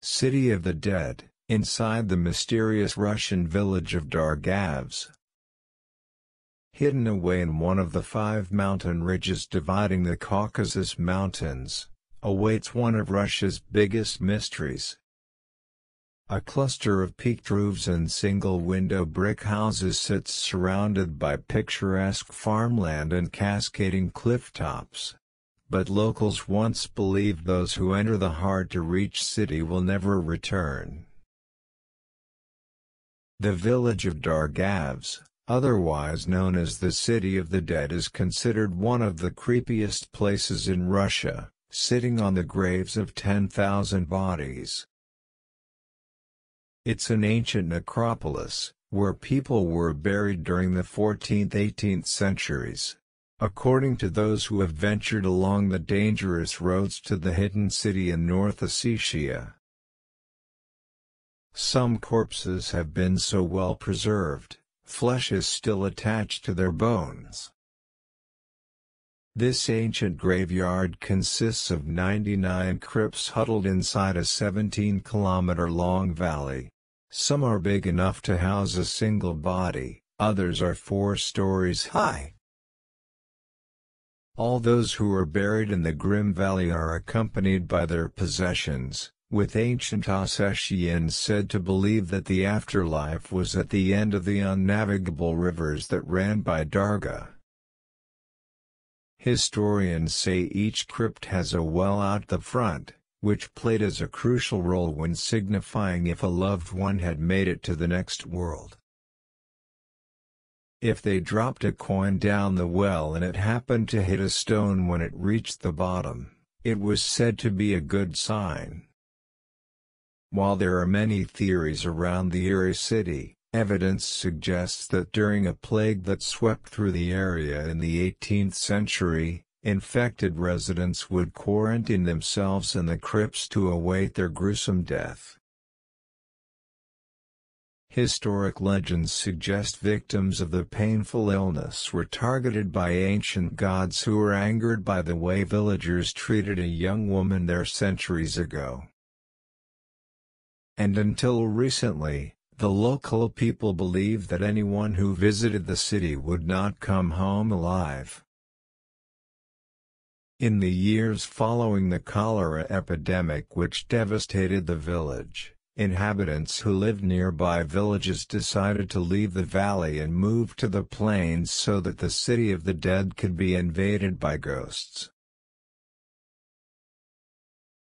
City of the Dead, inside the mysterious Russian village of Dargavs. Hidden away in one of the 5 mountain ridges dividing the Caucasus Mountains, awaits one of Russia's biggest mysteries. A cluster of peaked roofs and single-window brick houses sits surrounded by picturesque farmland and cascading cliff tops. But locals once believed those who enter the hard-to-reach city will never return. The village of Dargavs, otherwise known as the City of the Dead, is considered one of the creepiest places in Russia, sitting on the graves of 10,000 bodies. It's an ancient necropolis, where people were buried during the 14th–18th centuries. According to those who have ventured along the dangerous roads to the hidden city in North Ossetia. Some corpses have been so well preserved, flesh is still attached to their bones. This ancient graveyard consists of 99 crypts huddled inside a 17-kilometer-long valley. Some are big enough to house a single body, others are 4 stories high. All those who are buried in the grim valley are accompanied by their possessions, with ancient Ossetians said to believe that the afterlife was at the end of the unnavigable rivers that ran by Darga. Historians say each crypt has a well out the front, which played as a crucial role when signifying if a loved one had made it to the next world. If they dropped a coin down the well and it happened to hit a stone when it reached the bottom, it was said to be a good sign. While there are many theories around the eerie city, evidence suggests that during a plague that swept through the area in the 18th century, infected residents would quarantine themselves in the crypts to await their gruesome death. Historic legends suggest victims of the painful illness were targeted by ancient gods who were angered by the way villagers treated a young woman there centuries ago. And until recently, the local people believed that anyone who visited the city would not come home alive. In the years following the cholera epidemic which devastated the village, inhabitants who lived nearby villages decided to leave the valley and move to the plains so that the City of the Dead could be invaded by ghosts.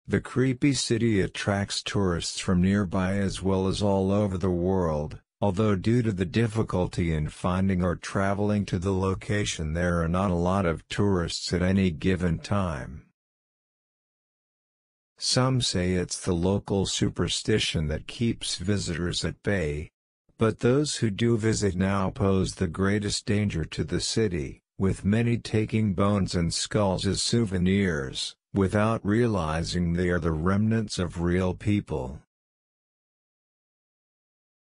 The creepy city attracts tourists from nearby as well as all over the world, although due to the difficulty in finding or traveling to the location there are not a lot of tourists at any given time. Some say it's the local superstition that keeps visitors at bay, but those who do visit now pose the greatest danger to the city, with many taking bones and skulls as souvenirs, without realizing they are the remnants of real people.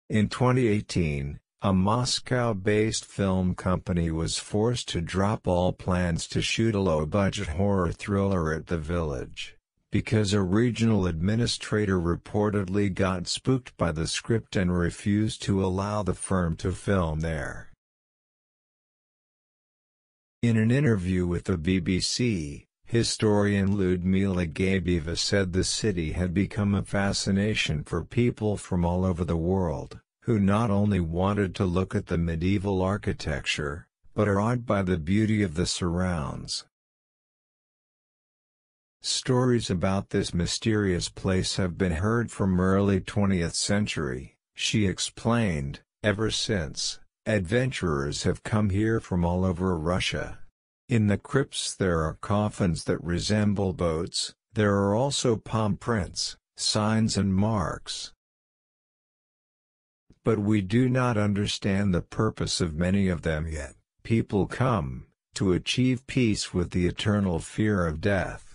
In 2018, a Moscow-based film company was forced to drop all plans to shoot a low-budget horror thriller at the village, because a regional administrator reportedly got spooked by the script and refused to allow the firm to film there. In an interview with the BBC, historian Ludmila Gabieva said the city had become a fascination for people from all over the world, who not only wanted to look at the medieval architecture, but are awed by the beauty of the surrounds. Stories about this mysterious place have been heard from early 20th century, she explained. Ever since, adventurers have come here from all over Russia. In the crypts there are coffins that resemble boats, there are also palm prints, signs and marks. But we do not understand the purpose of many of them yet. People come to achieve peace with the eternal fear of death.